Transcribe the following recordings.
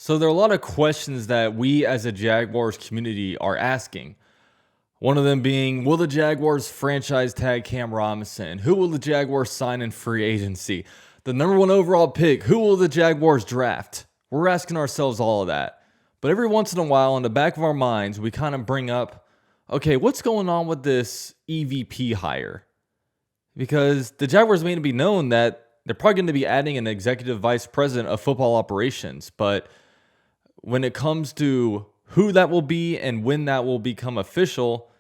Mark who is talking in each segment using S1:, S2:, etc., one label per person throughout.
S1: So there are a lot of questions that we as a Jaguars community are asking. One of them being, will the Jaguars franchise tag Cam Robinson? Who will the Jaguars sign in free agency? The number one overall pick, who will the Jaguars draft? We're asking ourselves all of that. But every once in a while, in the back of our minds, we kind of bring up, okay, what's going on with this EVP hire? Because the Jaguars made it be known that they're probably going to be adding an executive vice president of football operations, but when it comes to who that will be and when that will become official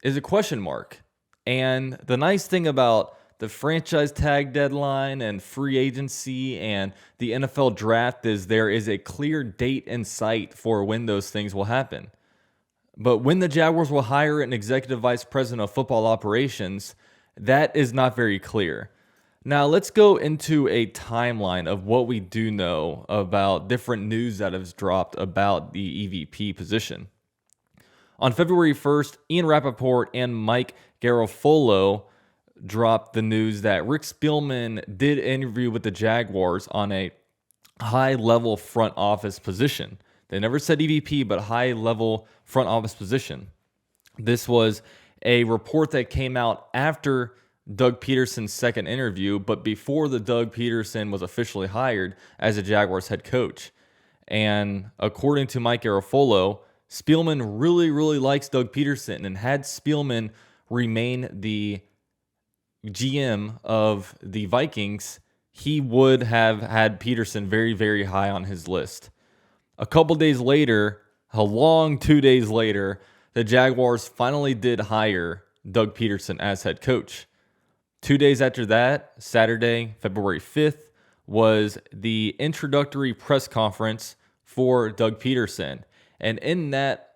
S1: is a question mark. And the nice thing about the franchise tag deadline and free agency and the NFL draft is there is a clear date in sight for when those things will happen. But when the Jaguars will hire an executive vice president of football operations, that is not very clear. Now, let's go into a timeline of what we do know about different news that has dropped about the EVP position. On February 1st, Ian Rappaport and Mike Garafolo dropped the news that Rick Spielman did interview with the Jaguars on a high-level front office position. They never said EVP, but high-level front office position. This was a report that came out after Doug Peterson's second interview, but before the Doug Peterson was officially hired as a Jaguars head coach. And according to Mike Garafolo, Spielman really likes Doug Peterson, and had Spielman remain the GM of the Vikings, he would have had Peterson very high on his list. A couple days later, a long 2 days later, the Jaguars finally did hire Doug Peterson as head coach. 2 days after that, Saturday, February 5th, was the introductory press conference for Doug Peterson. And in that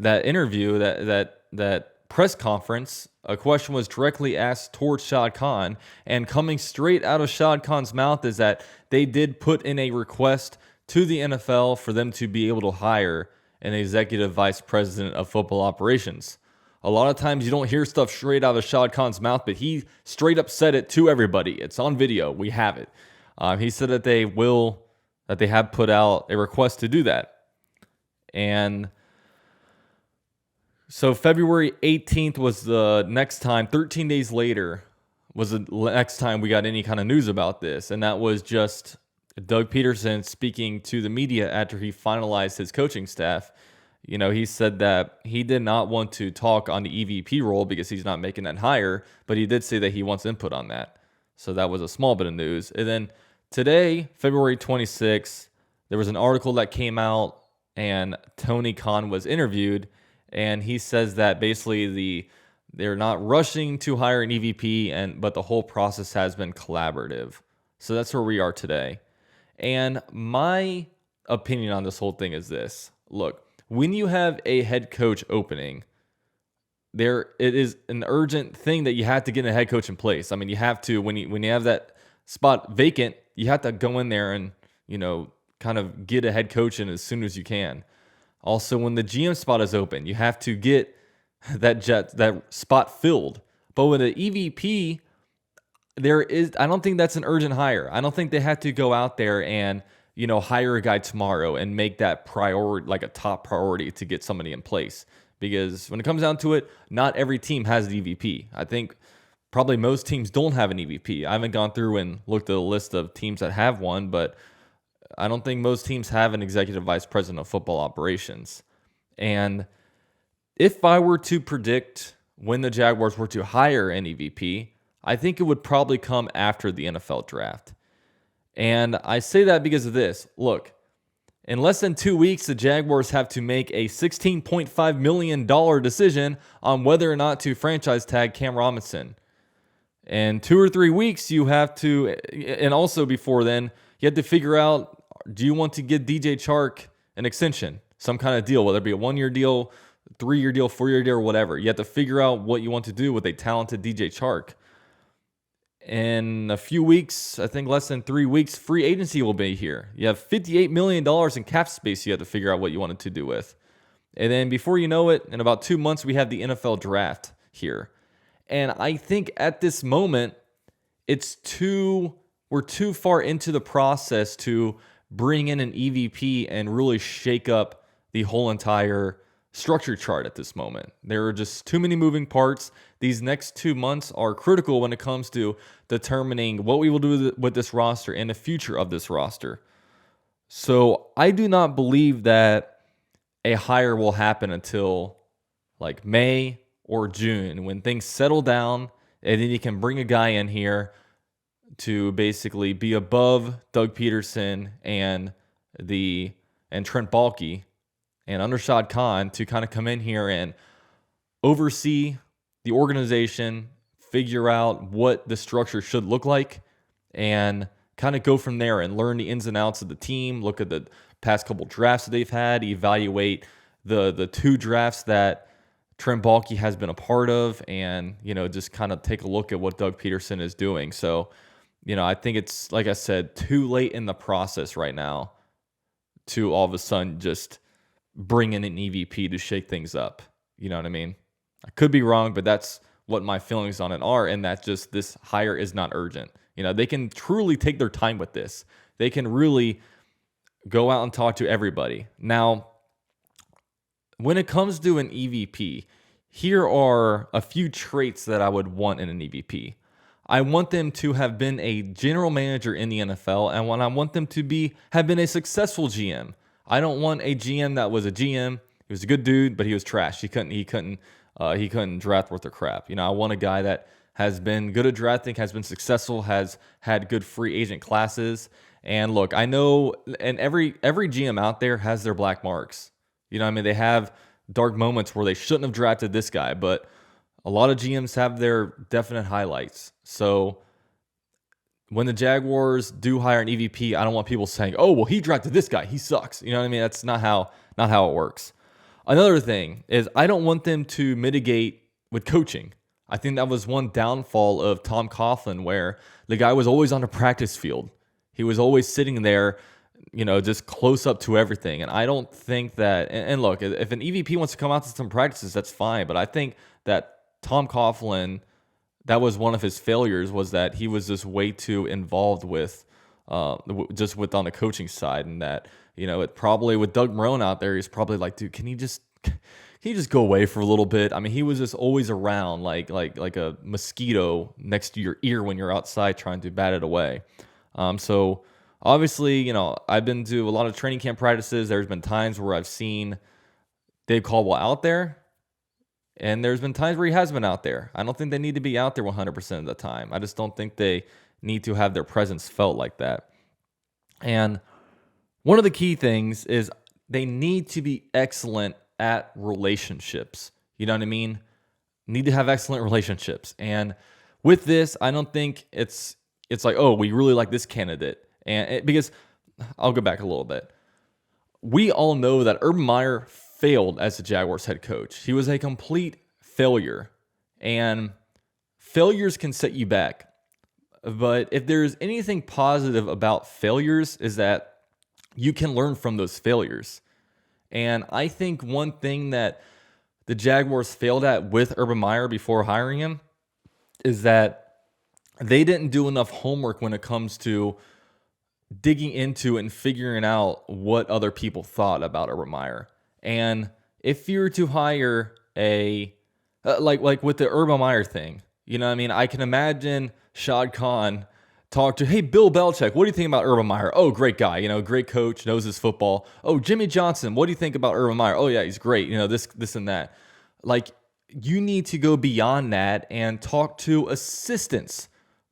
S1: interview, that press conference, a question was directly asked towards Shad Khan. And coming straight out of Shad Khan's mouth is that they did put in a request to the NFL for them to be able to hire an executive vice president of football operations. A lot of times you don't hear stuff straight out of Shad Khan's mouth, but he straight up said it to everybody. It's on video. We have it. He said that they have put out a request to do that. And so February 18th was the next time, 13 days later was the next time we got any kind of news about this. And that was just Doug Peterson speaking to the media after he finalized his coaching staff. You know, he said that he did not want to talk on the EVP role because he's not making that hire, but he did say that he wants input on that. So that was a small bit of news. And then today, February 26th, there was an article that came out and Tony Khan was interviewed, and he says that basically they're not rushing to hire an EVP, but the whole process has been collaborative. So that's where we are today. And my opinion on this whole thing is this. Look, when you have a head coach opening, it is an urgent thing that you have to get a head coach in place. I mean, you have to, when you have that spot vacant, you have to go in there and, kind of get a head coach in as soon as you can. Also, when the GM spot is open, you have to get that spot filled. But with an EVP, I don't think that's an urgent hire. I don't think they have to go out there and hire a guy tomorrow and make that priority, like a top priority, to get somebody in place. Because when it comes down to it, not every team has an EVP. I think probably most teams don't have an EVP. I haven't gone through and looked at a list of teams that have one, but I don't think most teams have an executive vice president of football operations. And if I were to predict when the Jaguars were to hire an EVP, I think it would probably come after the NFL draft. And I say that because of this. Look, in less than 2 weeks, the Jaguars have to make a $16.5 million decision on whether or not to franchise tag Cam Robinson. In 2 or 3 weeks, you have to, and also before then, you have to figure out, do you want to give DJ Chark an extension, some kind of deal, whether it be a 1-year deal, 3-year deal, 4-year deal, or whatever. You have to figure out what you want to do with a talented DJ Chark. In a few weeks, I think less than 3 weeks, free agency will be here. You have $58 million in cap space you have to figure out what you wanted to do with. And then before you know it, in about 2 months, we have the NFL draft here. And I think at this moment, we're too far into the process to bring in an EVP and really shake up the whole entire structure chart at this moment. There are just too many moving parts. These next 2 months are critical when it comes to determining what we will do with this roster and the future of this roster. So I do not believe that a hire will happen until like May or June when things settle down, and then you can bring a guy in here to basically be above Doug Peterson and Trent Baalke and under Shad Khan to kind of come in here and oversee the organization, figure out what the structure should look like, and kind of go from there and learn the ins and outs of the team, look at the past couple drafts that they've had, evaluate the 2 drafts that Trent Baalke has been a part of, and, just kind of take a look at what Doug Peterson is doing. So, I think it's, like I said, too late in the process right now to all of a sudden just bring in an EVP to shake things up. You know what I mean? I could be wrong, but that's what my feelings on it are, and that just this hire is not urgent. They can truly take their time with this. They can really go out and talk to everybody. Now, when it comes to an EVP, here are a few traits that I would want in an EVP. I want them to have been a general manager in the NFL, and I want them to have been a successful GM. I don't want a GM that was a GM. He was a good dude, but he was trash. He couldn't draft worth of crap. I want a guy that has been good at drafting, has been successful, has had good free agent classes. And look, I know, and every GM out there has their black marks. They have dark moments where they shouldn't have drafted this guy, but a lot of GMs have their definite highlights. So when the Jaguars do hire an EVP, I don't want people saying, "Oh, well, he drafted this guy. He sucks." You know what I mean? That's not how it works. Another thing is I don't want them to mitigate with coaching. I think that was one downfall of Tom Coughlin, where the guy was always on the practice field. He was always sitting there, just close up to everything. And I don't think that, and look, if an EVP wants to come out to some practices, that's fine. But I think that Tom Coughlin, that was one of his failures, was that he was just way too involved with on the coaching side. And that, it probably with Doug Marrone out there, he's probably like, dude, can he just go away for a little bit? I mean, he was just always around like a mosquito next to your ear when you're outside trying to bat it away. So obviously, I've been to a lot of training camp practices. There's been times where I've seen Dave Caldwell out there, and there's been times where he has been out there. I don't think they need to be out there 100% of the time. I just don't think they need to have their presence felt like that. And one of the key things is they need to be excellent at relationships. You know what I mean? Need to have excellent relationships. And with this, I don't think it's like, oh, we really like this candidate. Because I'll go back a little bit. We all know that Urban Meyer failed as the Jaguars head coach. He was a complete failure. And failures can set you back. But if there's anything positive about failures, is that you can learn from those failures. And I think one thing that the Jaguars failed at with Urban Meyer before hiring him is that they didn't do enough homework when it comes to digging into and figuring out what other people thought about Urban Meyer. And if you were to hire a like with the Urban Meyer thing, I can imagine Shad Khan talk to, hey, Bill Belichick, what do you think about Urban Meyer? Oh, great guy, great coach, knows his football. Oh, Jimmy Johnson, what do you think about Urban Meyer? Oh, yeah, he's great, this and that. Like, you need to go beyond that and talk to assistants,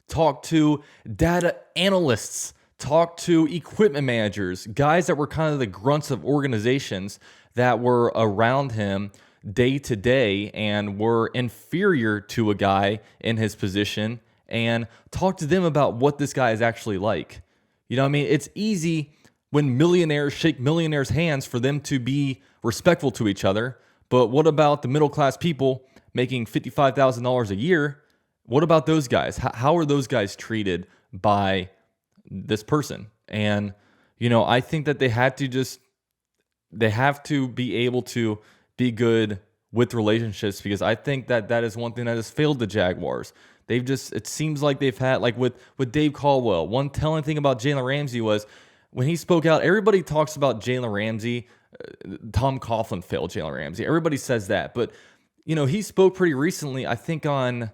S1: talk to data analysts, talk to equipment managers, guys that were kind of the grunts of organizations that were around him day to day and were inferior to a guy in his position, and talk to them about what this guy is actually like. It's easy when millionaires shake millionaires' hands for them to be respectful to each other. But what about the middle-class people making $55,000 a year? What about those guys? How are those guys treated by this person? And, I think that they have to be able to be good with relationships, because I think that is one thing that has failed the Jaguars. It seems like they've had, like with Dave Caldwell, one telling thing about Jalen Ramsey was, when he spoke out, everybody talks about Jalen Ramsey. Tom Coughlin failed Jalen Ramsey. Everybody says that. But, he spoke pretty recently, I think on,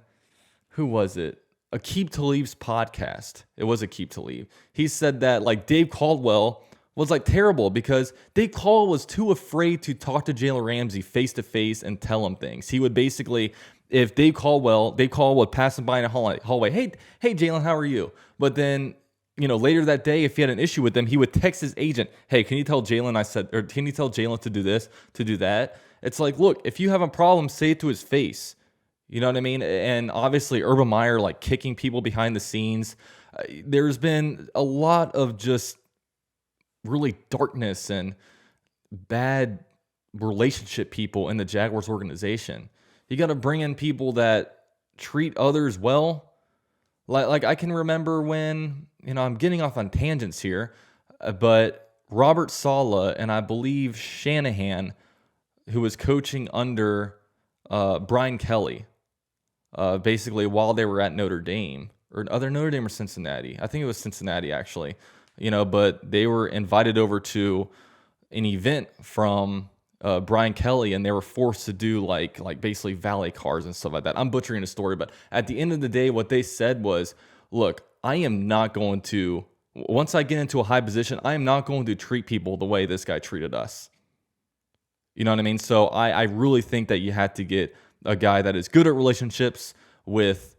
S1: who was it? Aqib Talib's podcast. It was Aqib Talib. He said that, like, Dave Caldwell was, like, terrible because Dave Caldwell was too afraid to talk to Jalen Ramsey face-to-face and tell him things. He would basically, if Dave Caldwell would pass him by in a hallway, hey, Jalen, how are you? But then, later that day, if he had an issue with them, he would text his agent, hey, can you tell Jalen can you tell Jalen to do this, to do that? It's like, look, if you have a problem, say it to his face. You know what I mean? And obviously, Urban Meyer, like, kicking people behind the scenes. There's been a lot of just really darkness and bad relationship people in the Jaguars organization. You got to bring in people that treat others well. Like I can remember when, I'm getting off on tangents here, but Robert Saleh and I believe Shanahan, who was coaching under Brian Kelly, basically while they were at Notre Dame, or either Notre Dame or Cincinnati. I think it was Cincinnati, actually. But they were invited over to an event from Brian Kelly, and they were forced to do like basically valet cars and stuff like that. I'm butchering the story, but at the end of the day, what they said was, look, I am not going to, once I get into a high position, I am not going to treat people the way this guy treated us. You know what I mean? So I really think that you had to get a guy that is good at relationships with,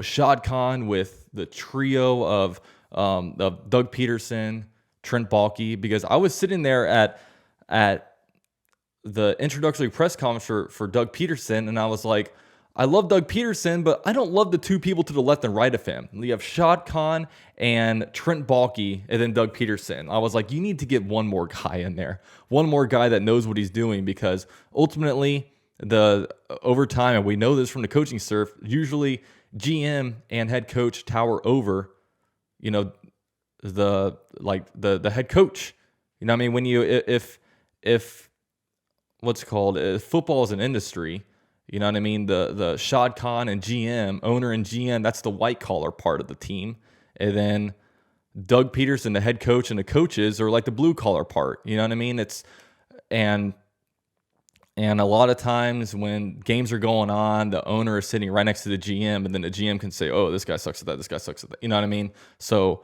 S1: Shad Khan, with the trio of Doug Peterson, Trent Baalke, because I was sitting there at the introductory press conference for Doug Peterson, and I was like, I love Doug Peterson, but I don't love the two people to the left and right of him. You have Shad Khan and Trent Baalke, and then Doug Peterson. I was like, you need to get one more guy in there, one more guy that knows what he's doing, because ultimately, over time, and we know this from the coaching staff, usually GM and head coach tower over, the head coach. You know what I mean? When if what's called, if football is an industry, you know what I mean? The Shad Khan and GM, owner and GM, that's the white collar part of the team. And then Doug Peterson, the head coach, and the coaches are like the blue collar part. You know what I mean? And a lot of times when games are going on, the owner is sitting right next to the GM, and then the GM can say, oh, this guy sucks at that, this guy sucks at that. You know what I mean? So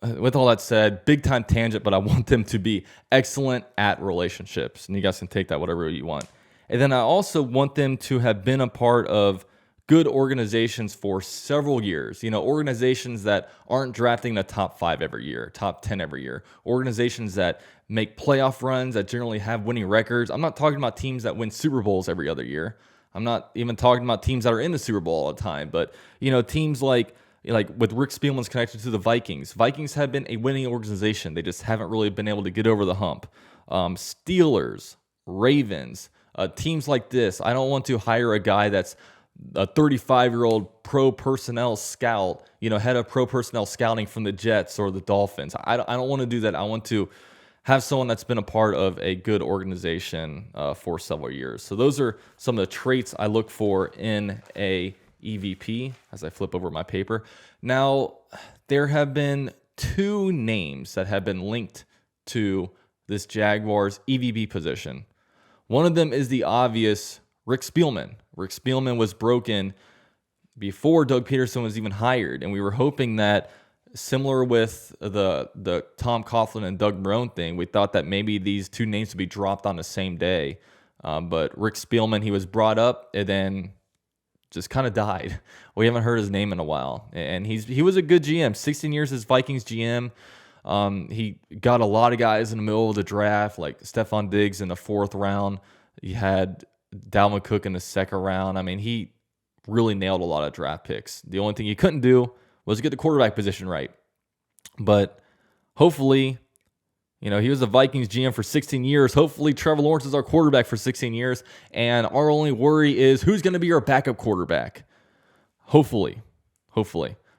S1: with all that said, big time tangent, but I want them to be excellent at relationships. And you guys can take that whatever you want. And then I also want them to have been a part of good organizations for several years. Organizations that aren't drafting the top 5 every year, top 10 every year. Organizations that make playoff runs, that generally have winning records. I'm not talking about teams that win Super Bowls every other year. I'm not even talking about teams that are in the Super Bowl all the time. But, teams like with Rick Spielman's connection to the Vikings. Vikings have been a winning organization. They just haven't really been able to get over the hump. Steelers, Ravens, teams like this. I don't want to hire a guy that's a 35-year-old pro personnel scout, head of pro personnel scouting from the Jets or the Dolphins. I don't want to do that. I want to have someone that's been a part of a good organization for several years. So those are some of the traits I look for in a EVP as I flip over my paper. Now, there have been 2 names that have been linked to this Jaguars EVP position. One of them is the obvious Rick Spielman. Rick Spielman was broken before Doug Peterson was even hired, and we were hoping that, similar with the Tom Coughlin and Doug Marrone thing, we thought that maybe these 2 names would be dropped on the same day. But Rick Spielman, he was brought up and then just kind of died. We haven't heard his name in a while. And he was a good GM, 16 years as Vikings GM. He got a lot of guys in the middle of the draft, like Stephon Diggs in the 4th round. He had Dalvin Cook in the 2nd round. I mean, he really nailed a lot of draft picks. The only thing he couldn't do was get the quarterback position right. But hopefully, he was a Vikings GM for 16 years. Hopefully, Trevor Lawrence is our quarterback for 16 years. And our only worry is who's going to be our backup quarterback. Hopefully.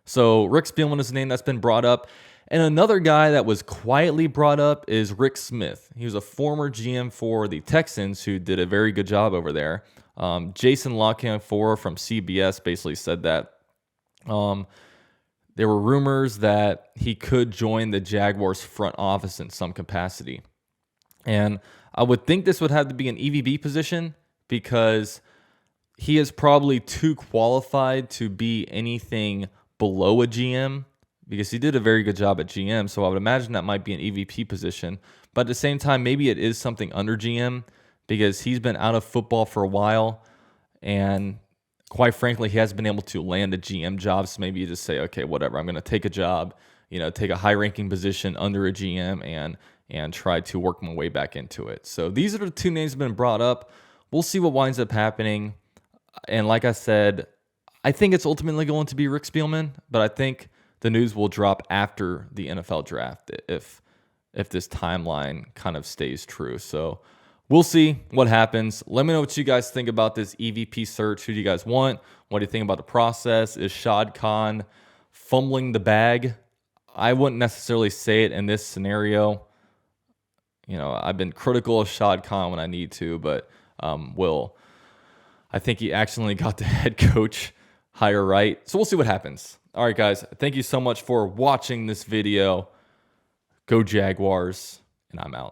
S1: So Rick Spielman is a name that's been brought up. And another guy that was quietly brought up is Rick Smith. He was a former GM for the Texans who did a very good job over there. Jason LaCanfora from CBS basically said that there were rumors that he could join the Jaguars front office in some capacity. And I would think this would have to be an EVP position because he is probably too qualified to be anything below a GM because he did a very good job at GM. So I would imagine that might be an EVP position. But at the same time, maybe it is something under GM because he's been out of football for a while. And quite frankly, he hasn't been able to land a GM job. So maybe you just say, okay, whatever, I'm going to take a job, take a high ranking position under a GM and try to work my way back into it. So these are the two names that have been brought up. We'll see what winds up happening. And like I said, I think it's ultimately going to be Rick Spielman, but I think the news will drop after the NFL draft if this timeline kind of stays true. So we'll see what happens. Let me know what you guys think about this EVP search. Who do you guys want? What do you think about the process? Is Shad Khan fumbling the bag? I wouldn't necessarily say it in this scenario. I've been critical of Shad Khan when I need to, but I think he accidentally got the head coach hire right. So we'll see what happens. All right, guys. Thank you so much for watching this video. Go Jaguars, and I'm out.